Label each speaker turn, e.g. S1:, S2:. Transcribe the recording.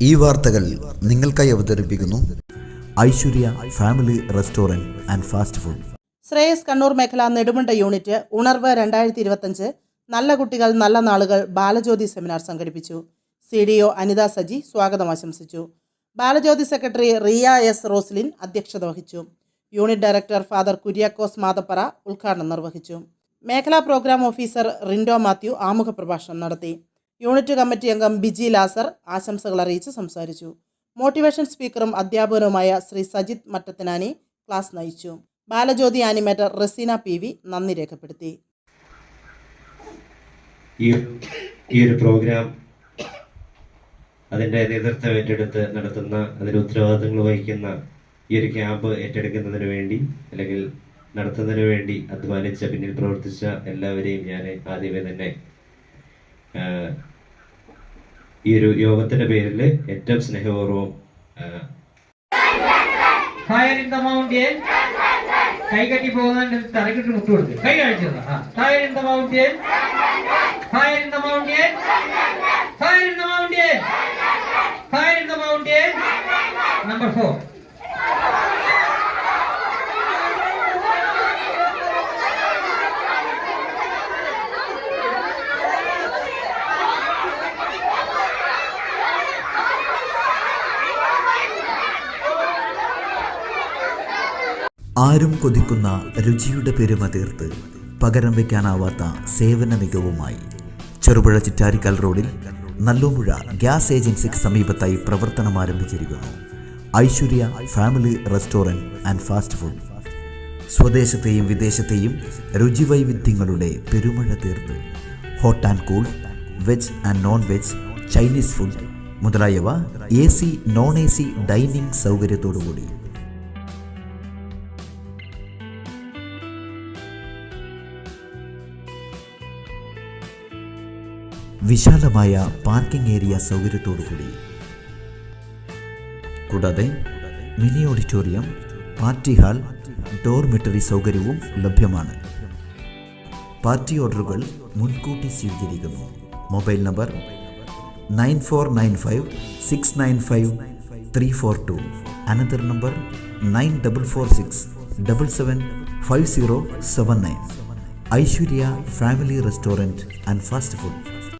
S1: ഈ വാർത്തകൾ നിങ്ങൾക്കായി അവതരിപ്പിക്കുന്നു Aishwarya family restaurant and fast food.
S2: Shreyas Kannur മേഖല നെടുമുണ്ട യൂണിറ്റ് ഉണർവ് 2025 നല്ല കുട്ടികൾ നല്ല നാളുകൾ ബാലജ്യോതി സെമിനാർ സംഘടിപ്പിച്ചു. CDO അനിത സജി സ്വാഗതം ആശംസിച്ചു. ബാലജ്യോതി സെക്രട്ടറി റിയ എസ് റോസ്ലിൻ അധ്യക്ഷത വഹിച്ചു. യൂണിറ്റ് ഡയറക്ടർ ഫാദർ കുര്യാക്കോസ് മാതപ്പറ ഉദ്ഘാടനം നിർവഹിച്ചു. മേഖലാ പ്രോഗ്രാം ഓഫീസർ റിൻഡോ മാത്യു ആമുഖ പ്രഭാഷണം നടത്തി. യൂണിറ്റ് കമ്മിറ്റി അംഗം ബിജി ലാസർ ആശംസകൾ അറിയിച്ച് സംസാരിച്ചു. മോട്ടിവേഷൻ സ്പീക്കറും അധ്യാപകനുമായ ശ്രീ സജിത് മറ്റത്തിനാനി ക്ലാസ് നയിച്ചു. ബാലജ്യോതി ആനിമേറ്റർ റസീന PV നന്ദി രേഖപ്പെടുത്തി.
S3: ഈ ഒരു പ്രോഗ്രാം അതിൻ്റെ നേതൃത്വം ഏറ്റെടുത്ത് നടത്തുന്ന, അതിൻ്റെ ഉത്തരവാദിത്തങ്ങൾ വഹിക്കുന്ന, ഈ ഒരു ക്യാമ്പ് ഏറ്റെടുക്കുന്നതിന് വേണ്ടി അല്ലെങ്കിൽ നടത്തുന്നതിന് വേണ്ടി അധ്വാനിച്ച, പിന്നിൽ പ്രവർത്തിച്ച എല്ലാവരെയും ഞാൻ ആദ്യമേ തന്നെ ഈ ഒരു യോഗത്തിന്റെ പേരിൽ ഏറ്റവും സ്നേഹപൂർവ്വം
S4: കൈകട്ടി പോകുന്ന തലക്കിട്ട് മുട്ടുകൊടുത്ത് കൈ കാണിച്ചത് fire in the mountain, fire in the mountain, fire in the mountain, fire in the mountain. Number 4.
S1: ആരും കൊതിക്കുന്ന രുചിയുടെ പെരുമ തീർത്ത് പകരം വയ്ക്കാനാവാത്ത സേവന മികവുമായി ചെറുപുഴ ചിറ്റാരിക്കൽ റോഡിൽ നല്ലോമുഴ ഗ്യാസ് ഏജൻസിക്ക് സമീപത്തായി പ്രവർത്തനം ആരംഭിച്ചിരിക്കുന്നു Aishwarya family restaurant and fast food. സ്വദേശത്തെയും വിദേശത്തെയും രുചിവൈവിധ്യങ്ങളുടെ പെരുമഴ തീർത്ത് hot and cool, veg and non veg, Chinese food മുതലായവ AC നോൺ AC ഡൈനിങ് സൗകര്യത്തോടുകൂടി. വിശാലമായ പാർക്കിംഗ് ഏരിയ സൗകര്യത്തോടുകൂടി. കൂടാതെ mini auditorium, party hall, dormitory സൗകര്യവും ലഭ്യമാണ്. പാർട്ടി ഓർഡറുകൾ മുൻകൂട്ടി സ്വീകരിക്കുന്നു. Mobile number 9495695342. Another number 9446775079. Aishwarya family restaurant and fast food.